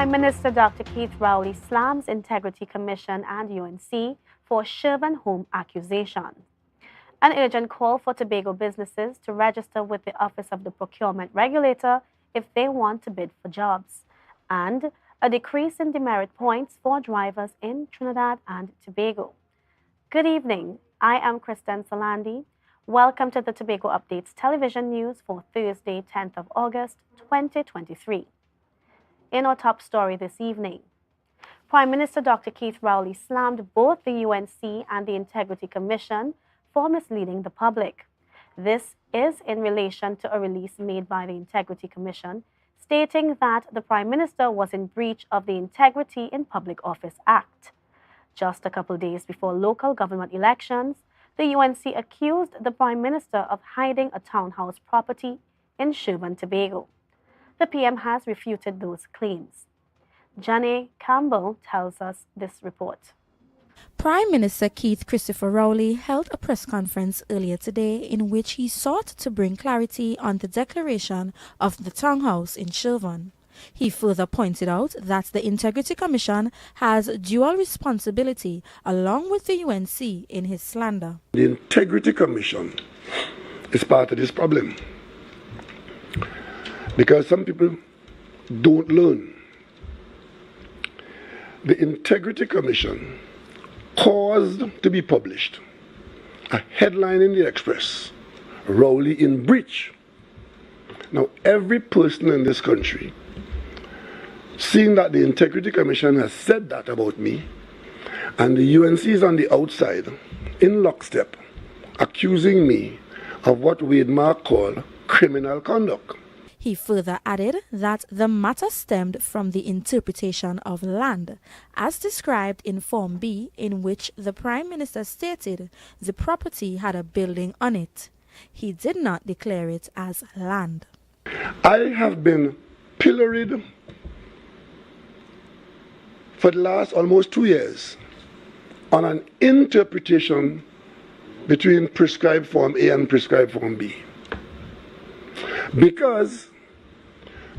Prime Minister Dr. Keith Rowley slams Integrity Commission and UNC for Sherburn home accusation. An urgent call for Tobago businesses to register with the Office of the Procurement Regulator if they want to bid for jobs. And a decrease in demerit points for drivers in Trinidad and Tobago. Good evening. I am Kristen Solandi. Welcome to the Tobago Updates television news for Thursday, 10th of August, 2023. In our top story this evening, Prime Minister Dr. Keith Rowley slammed both the UNC and the Integrity Commission for misleading the public. This is in relation to a release made by the Integrity Commission stating that the Prime Minister was in breach of the Integrity in Public Office Act. Just a couple days before local government elections, the UNC accused the Prime Minister of hiding a townhouse property in Sherburn, Tobago. The PM has refuted those claims. Janae Campbell tells us this report. Prime Minister Keith Christopher Rowley held a press conference earlier today in which he sought to bring clarity on the declaration of the townhouse in Sherburn. He further pointed out that the Integrity Commission has dual responsibility along with the UNC in his slander. The Integrity Commission is part of this problem because some people don't learn. The Integrity Commission caused to be published a headline in the Express, Rowley in breach. Now, every person in this country, seeing that the Integrity Commission has said that about me, and the UNC is on the outside, in lockstep, accusing me of what Wademark called criminal conduct. He further added that the matter stemmed from the interpretation of land, as described in Form B, in which the Prime Minister stated the property had a building on it. He did not declare it as land. I have been pilloried for the last almost 2 years on an interpretation between prescribed Form A and prescribed Form B. Because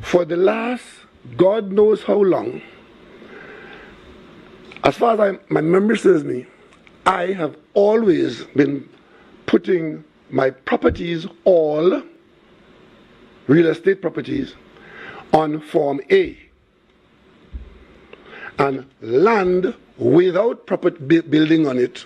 for the last God knows how long, as far as my memory serves me, I have always been putting my properties, all real estate properties, on Form A, and land without proper building on it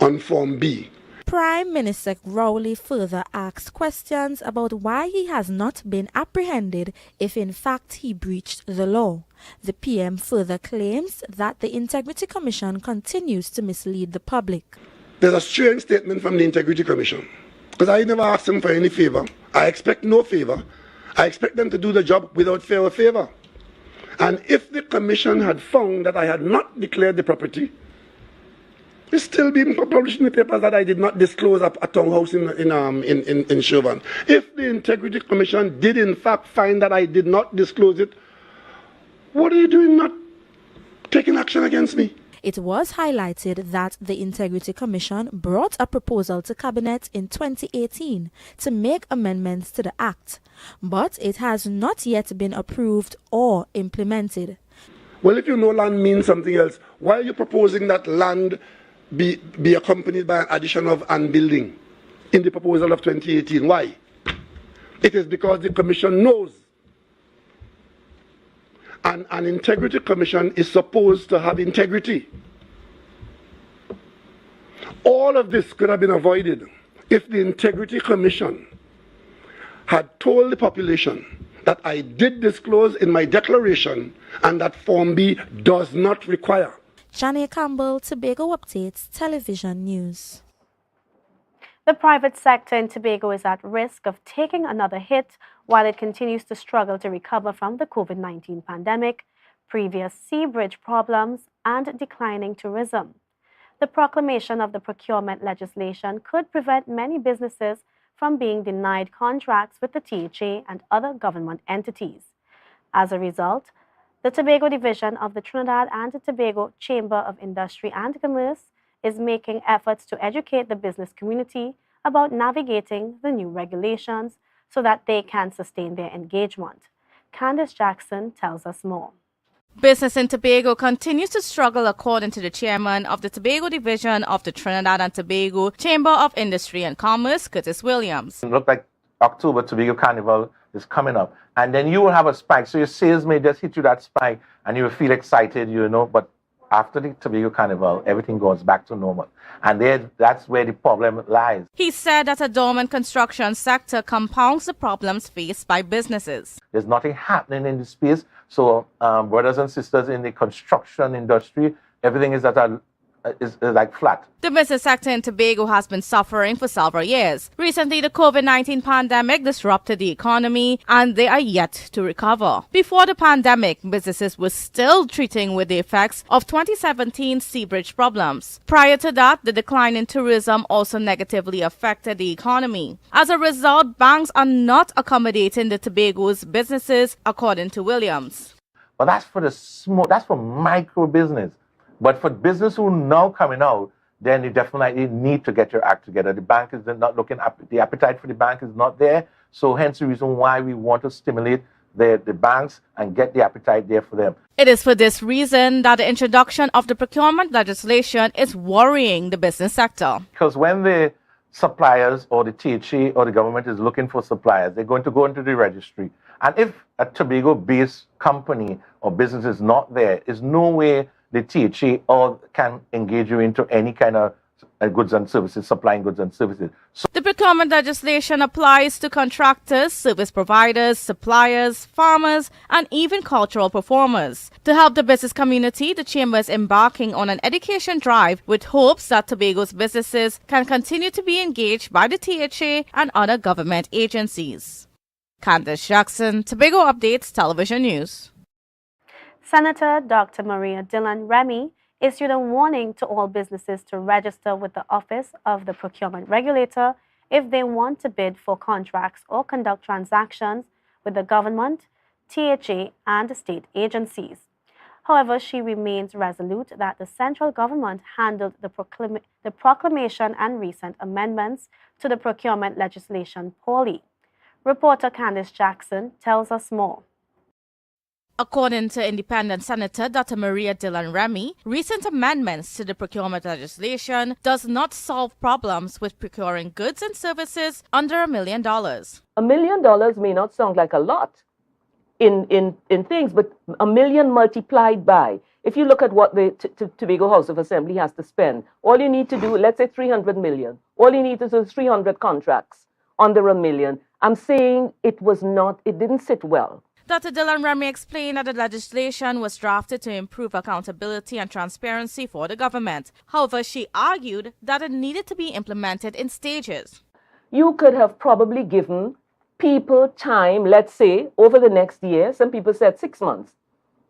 on Form B. Prime Minister Rowley further asked questions about why he has not been apprehended if in fact he breached the law. The PM further claims that the Integrity Commission continues to mislead the public. There's a strange statement from the Integrity Commission, because I never asked them for any favor. I expect no favor. I expect them to do the job without fear or favor. And if the Commission had found that I had not declared the property, it's still being published in the papers that I did not disclose a townhouse in Sherburn. If the Integrity Commission did in fact find that I did not disclose it, what are you doing not taking action against me? It was highlighted that the Integrity Commission brought a proposal to Cabinet in 2018 to make amendments to the Act, but it has not yet been approved or implemented. Well, if you know land means something else, why are you proposing that land be accompanied by an addition of an building in the proposal of 2018? Why? It is because the Commission knows. And an Integrity Commission is supposed to have integrity. All of this could have been avoided if the Integrity Commission had told the population that I did disclose in my declaration and that Form B does not require. Janae Campbell, Tobago Updates Television News. The private sector in Tobago is at risk of taking another hit while it continues to struggle to recover from the COVID-19 pandemic, previous sea bridge problems, and declining tourism. The proclamation of the procurement legislation could prevent many businesses from being denied contracts with the THA and other government entities. As a result, the Tobago division of the Trinidad and Tobago Chamber of Industry and Commerce is making efforts to educate the business community about navigating the new regulations so that they can sustain their engagement. Candice Jackson tells us more. Business in Tobago continues to struggle, according to the chairman of the Tobago division of the Trinidad and Tobago Chamber of Industry and Commerce, Curtis Williams. It looks like October Tobago Carnival is coming up, and then you will have a spike. So your sales may just hit you that spike, and you will feel excited, but after the Tobago Carnival, everything goes back to normal. And that's where the problem lies. He said that a dormant construction sector compounds the problems faced by businesses. There's nothing happening in the space. So brothers and sisters in the construction industry, everything is is like flat. The business sector in Tobago has been suffering for several years. Recently, the COVID-19 pandemic disrupted the economy, and they are yet to recover. Before the pandemic, businesses were still treating with the effects of 2017 seabridge problems. Prior to that, the decline in tourism also negatively affected the economy. As a result, banks are not accommodating the Tobago's businesses, according to Williams. But that's for that's for micro business. But for business who now coming out, then you definitely need to get your act together. The bank is not looking up, the appetite for the bank is not there. So hence the reason why we want to stimulate the banks and get the appetite there for them. It is for this reason that the introduction of the procurement legislation is worrying the business sector. Because when the suppliers or the THA or the government is looking for suppliers, they're going to go into the registry. And if a Tobago-based company or business is not there, there's no way the THA or can engage you into any kind of goods and services, supplying goods and services. So the procurement legislation applies to contractors, service providers, suppliers, farmers, and even cultural performers. To help the business community, the Chamber is embarking on an education drive with hopes that Tobago's businesses can continue to be engaged by the THA and other government agencies. Candace Jackson, Tobago Updates Television News. Senator Dr. Maria Dillon Remy issued a warning to all businesses to register with the Office of the Procurement Regulator if they want to bid for contracts or conduct transactions with the government, THA, and state agencies. However, she remains resolute that the central government handled the proclamation and recent amendments to the procurement legislation poorly. Reporter Candace Jackson tells us more. According to Independent Senator Dr. Maria Dillon Remy, recent amendments to the procurement legislation does not solve problems with procuring goods and services under $1 million. $1 million may not sound like a lot in things, but $1 million multiplied by, if you look at what the Tobago House of Assembly has to spend, all you need to do, let's say 300 million, all you need to do is 300 contracts under $1 million. I'm saying it didn't sit well. Dr. Dillon Remy explained that the legislation was drafted to improve accountability and transparency for the government. However, she argued that it needed to be implemented in stages. You could have probably given people time, let's say, over the next year. Some people said 6 months.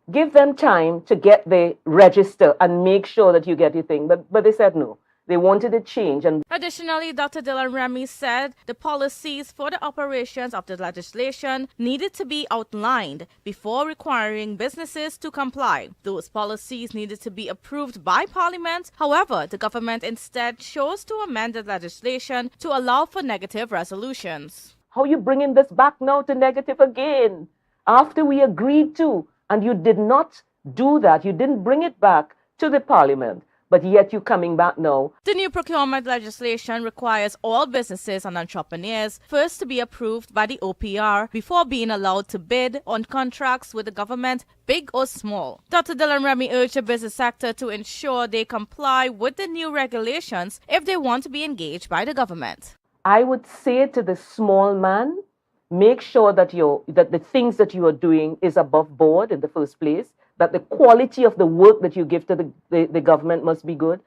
Give them time to get the register and make sure that you get your thing. But they said no. They wanted a change. Additionally, Dr. Dillon Remy said the policies for the operations of the legislation needed to be outlined before requiring businesses to comply. Those policies needed to be approved by Parliament. However, the government instead chose to amend the legislation to allow for negative resolutions. How are you bringing this back now to negative again? After we agreed to, and you did not do that, you didn't bring it back to the Parliament. But yet you're coming back now. The new procurement legislation requires all businesses and entrepreneurs first to be approved by the OPR before being allowed to bid on contracts with the government, big or small. Dr. Dillon Remy urged the business sector to ensure they comply with the new regulations if they want to be engaged by the government. I would say to the small man, make sure that the things that you are doing is above board in the first place, that the quality of the work that you give to the government must be good.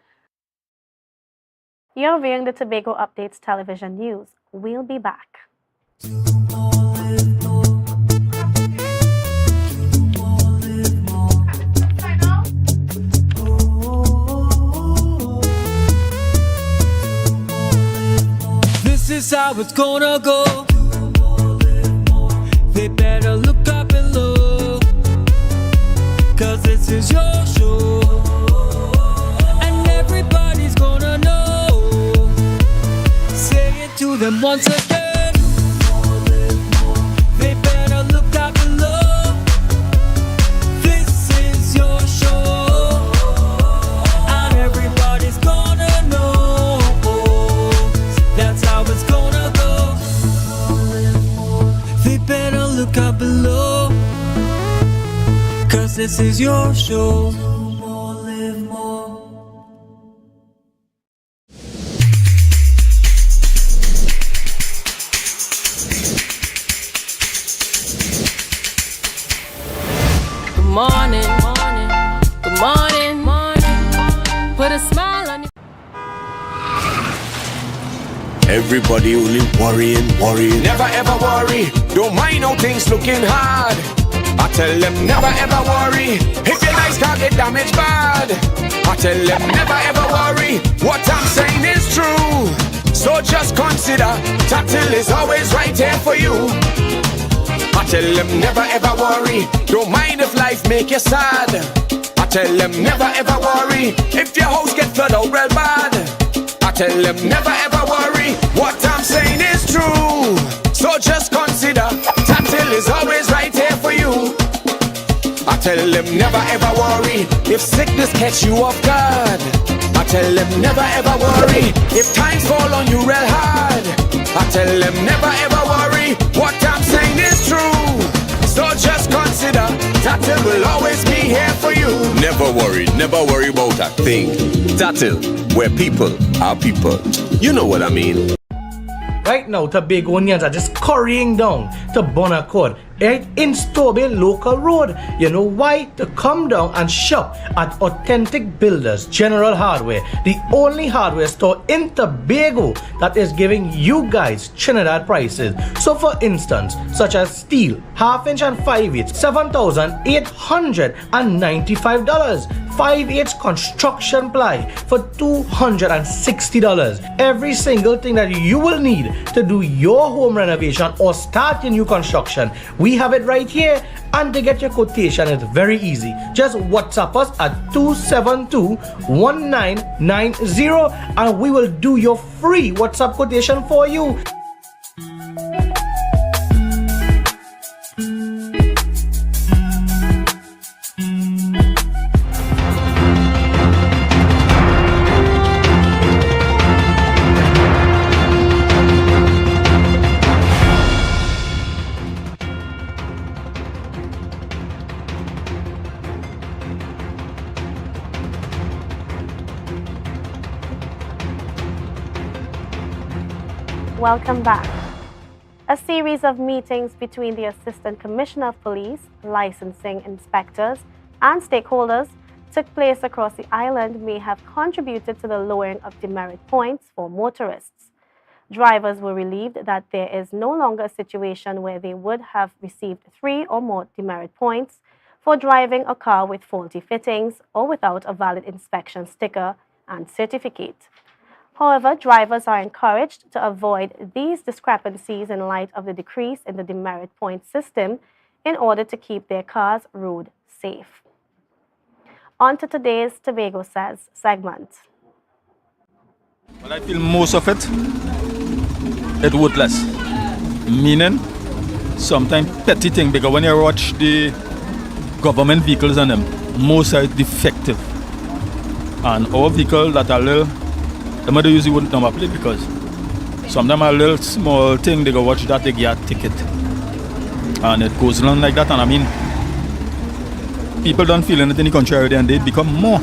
You're viewing the Tobago Updates Television News. We'll be back. This is how it's gonna go. They better look up and look, 'cause this is your show, and everybody's gonna know. Say it to them once again. They better look up and look. This is this is your show. More, live more. Good morning, good morning, put a smile on your... Everybody only worrying. Never ever worry, don't mind how things looking hard. I tell them never ever worry, if your nice can't get damaged bad. I tell them never ever worry, what I'm saying is true. So just consider, Tatil is always right here for you. I tell them never ever worry, don't mind if life make you sad. I tell them never ever worry, if your house get flooded out real bad. I tell them never ever worry, what I'm saying is true. So just consider, Tatil is always right here for you. I tell them never ever worry, if sickness catch you off guard. I tell them never ever worry, if times fall on you real hard. I tell them never ever worry, what I'm saying is true. So just consider, Tatil will always be here for you. Never worry about a thing. Tatil, where people are people. You know what I mean. Right now, Tobagonians are just currying down to Bonaccord, right in Stobie local road. You know why? To come down and shop at Authentic Builders General Hardware, the only hardware store in Tobago that is giving you guys Trinidad prices. So for instance, such as steel, 1/2 inch and 5/8, $7,895. 5/8 construction ply for $260. Every single thing that you will need to do your home renovation or start your new construction, we have it right here. And to get your quotation, it's very easy. Just WhatsApp us at 272-1990 and we will do your free WhatsApp quotation for you. Welcome back. A series of meetings between the Assistant Commissioner of Police, licensing inspectors, and stakeholders took place across the island may have contributed to the lowering of demerit points for motorists. Drivers were relieved that there is no longer a situation where they would have received 3 or more demerit points for driving a car with faulty fittings or without a valid inspection sticker and certificate. However, drivers are encouraged to avoid these discrepancies in light of the decrease in the demerit point system in order to keep their cars road safe. On to today's Tobago Says segment. Well, I feel most of it worthless. Meaning, sometimes petty thing, because when you watch the government vehicles on them, most are defective. And our vehicle that are little, the mother usually wouldn't number plate because sometimes a little small thing, they go watch that, they get a ticket. And it goes along like that. And I mean, people don't feel anything the contrary and they become more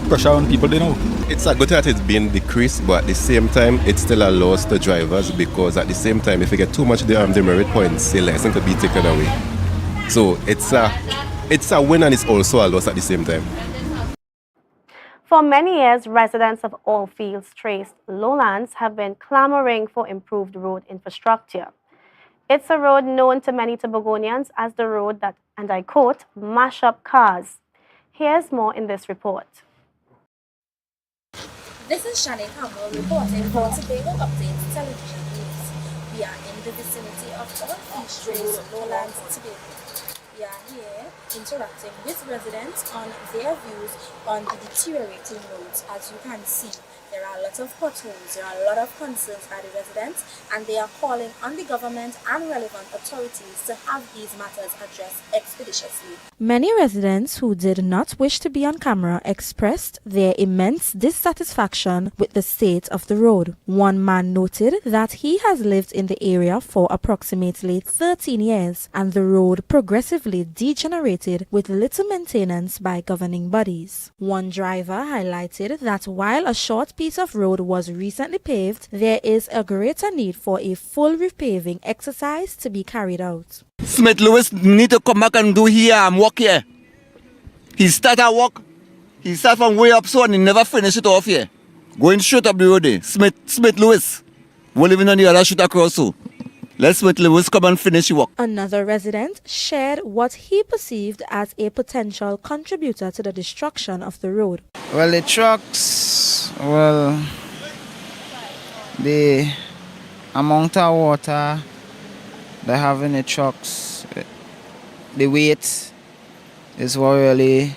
pressure on people they know. It's a good thing that it's been decreased, but at the same time, it's still a loss to drivers because at the same time, if you get too much demerit points, your license could be taken away. So it's a win and it's also a loss at the same time. For many years, residents of all fields traced lowlands have been clamoring for improved road infrastructure. It's a road known to many Tobagonians as the road that, and I quote, mash up cars. Here's more in this report. This is Shani Campbell reporting for Tobago Updates Television News. We are in the vicinity of all fields traced lowlands Tobago. We are here interacting with residents on their views on the deteriorating roads. As you can see, there are a lot of potholes, there are a lot of concerns by the residents, and they are calling on the government and relevant authorities to have these matters addressed expeditiously. Many residents who did not wish to be on camera expressed their immense dissatisfaction with the state of the road. One man noted that he has lived in the area for approximately 13 years and the road progressively progressively degenerated with little maintenance by governing bodies. One driver highlighted that while a short piece of road was recently paved, there is a greater need for a full repaving exercise to be carried out. Smith Lewis need to come back and do here and walk here. He start a walk. He start from way up so and he never finish it off here. Going straight up the road there. Smith Lewis. We're living on the other street across so. Let Smith Lewis come and finish the walk. Another resident shared what he perceived as a potential contributor to the destruction of the road. Well, the trucks, the amount of water they have in the trucks, the weight is what really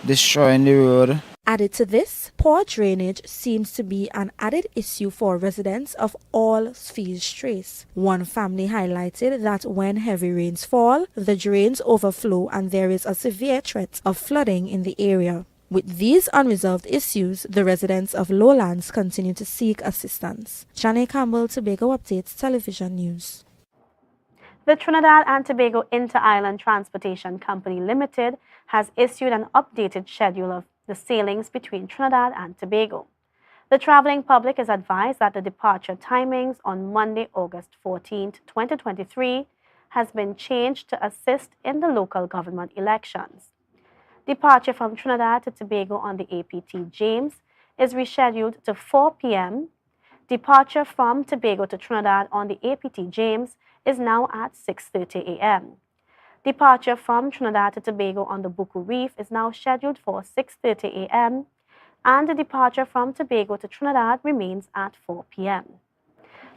destroying the road. Added to this, poor drainage seems to be an added issue for residents of all Spheres Trace. One family highlighted that when heavy rains fall, the drains overflow and there is a severe threat of flooding in the area. With these unresolved issues, the residents of Lowlands continue to seek assistance. Shanae Campbell, Tobago Updates Television News. The Trinidad and Tobago Inter-Island Transportation Company Limited has issued an updated schedule of the sailings between Trinidad and Tobago. The traveling public is advised that the departure timings on Monday, August 14, 2023 has been changed to assist in the local government elections. Departure from Trinidad to Tobago on the APT James is rescheduled to 4 p.m. Departure from Tobago to Trinidad on the APT James is now at 6:30 a.m. Departure from Trinidad to Tobago on the Buku Reef is now scheduled for 6:30 a.m. and the departure from Tobago to Trinidad remains at 4 p.m.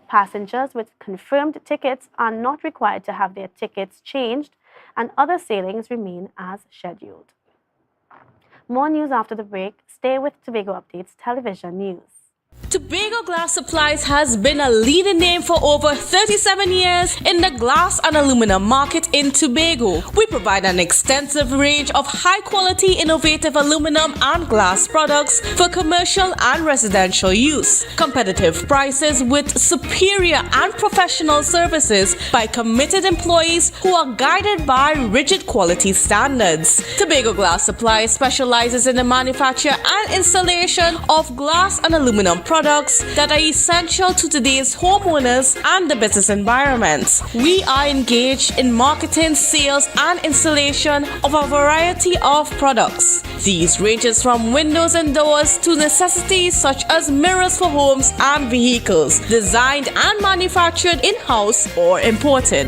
Passengers with confirmed tickets are not required to have their tickets changed and other sailings remain as scheduled. More news after the break. Stay with Tobago Updates Television News. Tobago Glass Supplies has been a leading name for over 37 years in the glass and aluminum market in Tobago. We provide an extensive range of high-quality, innovative aluminum and glass products for commercial and residential use. Competitive prices with superior and professional services by committed employees who are guided by rigid quality standards. Tobago Glass Supplies specializes in the manufacture and installation of glass and aluminum products that are essential to today's homeowners and the business environment. We are engaged in marketing, sales, and installation of a variety of products. These ranges from windows and doors to necessities such as mirrors for homes and vehicles, designed and manufactured in-house or imported.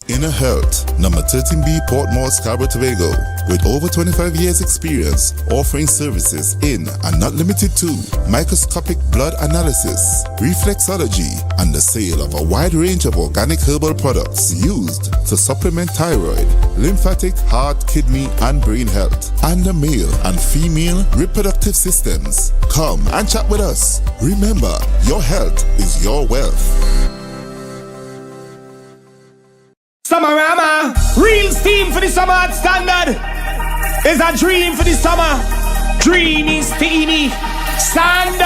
Inner Health, number 13B Portmore, Scarborough, Tobago, with over 25 years experience offering services in and not limited to microscopic blood analysis, reflexology, and the sale of a wide range of organic herbal products used to supplement thyroid, lymphatic, heart, kidney, and brain health, and the male and female reproductive systems. Come and chat with us. Remember, your health is your wealth. Summerama, real steam for the summer at standard. Is a dream for the summer. Dreamy, steamy, standard.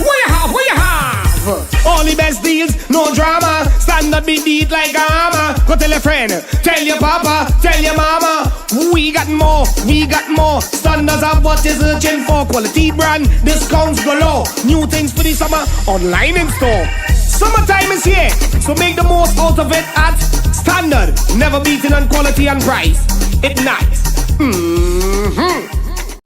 What you have, what you have? All the best deals, no drama. Standard be deed like a hammer. Go tell your friend, tell your papa, tell your mama. We got more, we got more. Standards of what you're searching for. Quality brand, discounts galore. New things for the summer, online in store. Summertime is here, so make the most out of it at Standard. Never beaten on quality and price. It's nice.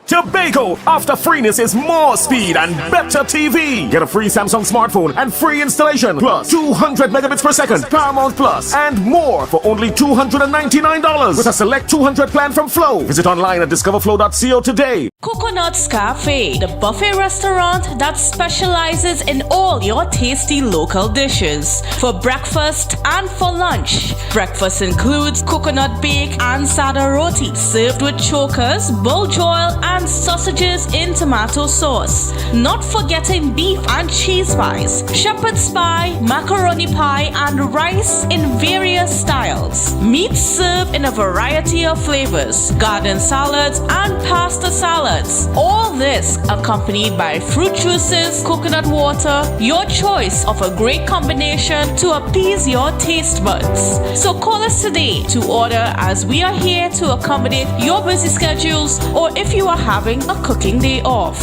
Tobago, after freeness is more speed and better TV. Get a free Samsung smartphone and free installation, plus 200 megabits per second, Paramount Plus, and more for only $299 with a select 200 plan from Flow. Visit online at discoverflow.co today. Coconut's Cafe, the buffet restaurant that specializes in all your tasty local dishes. For breakfast and for lunch. Breakfast includes coconut bake and sada roti, served with chokers, bull joil, and sausages in tomato sauce. Not forgetting beef and cheese pies, shepherd's pie, macaroni pie, and rice in various styles. Meat served in a variety of flavors, garden salads, and pasta salads. All this accompanied by fruit juices, coconut water, your choice of a great combination to appease your taste buds. So call us today to order, as we are here to accommodate your busy schedules or if you are having a cooking day off.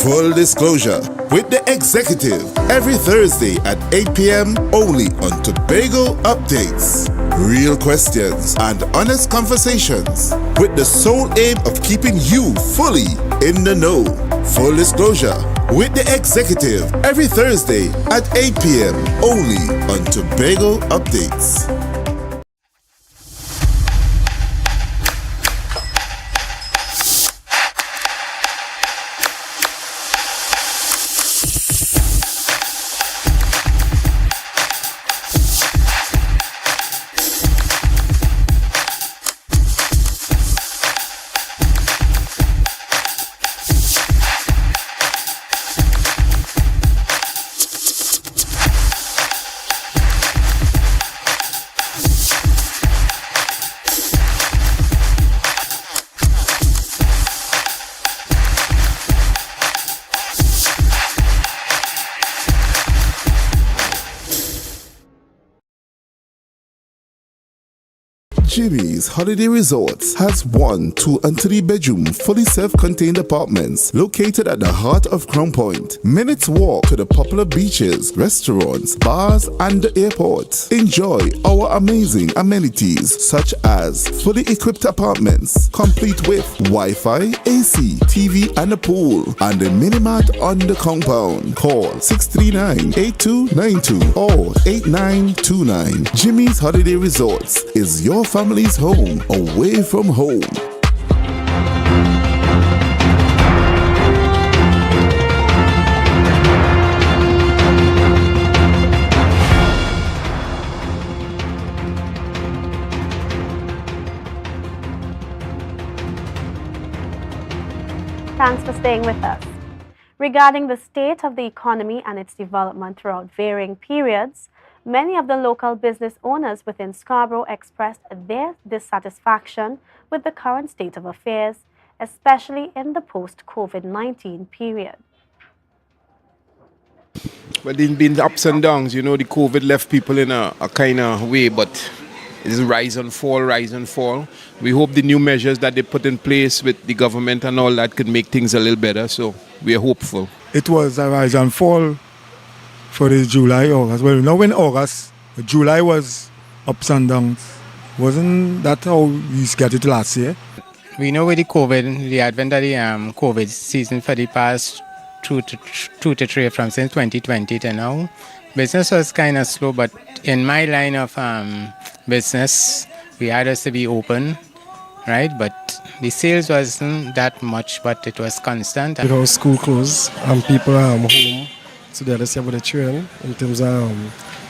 Full disclosure with the executive every Thursday at 8 p.m. only on Tobago Updates. Real questions and honest conversations with the sole aim of keeping you fully in the know. Full disclosure with the executive every Thursday at 8 p.m. only on Tobago Updates. Jimmy's Holiday Resorts has 1, 2, and 3 bedroom, fully self-contained apartments located at the heart of Crown Point. Minutes walk to the popular beaches, restaurants, bars, and the airport. Enjoy our amazing amenities such as fully equipped apartments, complete with Wi-Fi, AC, TV, and a pool, and a mini-mart on the compound. Call 639-8292 or 8929. Jimmy's Holiday Resorts is your family's home away from home. Thanks for staying with us. Regarding the state of the economy and its development throughout varying periods, many of the local business owners within Scarborough expressed their dissatisfaction with the current state of affairs, especially in the post-COVID-19 period. Well, there's been ups and downs. You know, the COVID left people in a kind of way, but it's rise and fall, rise and fall. We hope the new measures that they put in place with the government and all that could make things a little better, so we are hopeful. It was a rise and fall for the July, August. Well, now in August, July was ups and downs. Wasn't that how we got it last year? We know with the COVID, the advent of the COVID season for the past 2 to 3 from since 2020 to now, business was kind of slow, but in my line of business, we had us to be open, right? But the sales wasn't that much, but it was constant. Because school closed and people are home, so they had to see about the train in terms of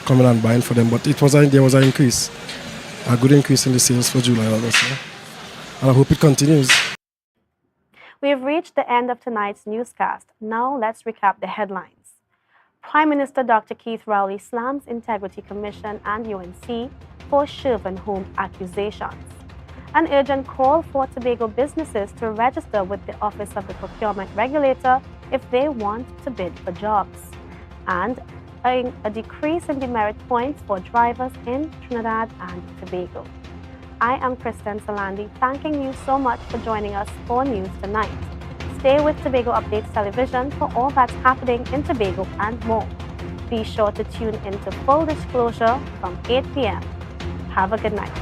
coming and buying for them. But there was an increase, a good increase in the sales for July, August. Yeah? And I hope it continues. We have reached the end of tonight's newscast. Now let's recap the headlines. Prime Minister Dr. Keith Rowley slams Integrity Commission and UNC for Shervan Home accusations. An urgent call for Tobago businesses to register with the Office of the Procurement Regulator if they want to bid for jobs. And a decrease in demerit points for drivers in Trinidad and Tobago. I am Kristen Salandi, thanking you so much for joining us for News Tonight. Stay with Tobago Updates Television for all that's happening in Tobago and more. Be sure to tune into Full Disclosure from 8 p.m. Have a good night.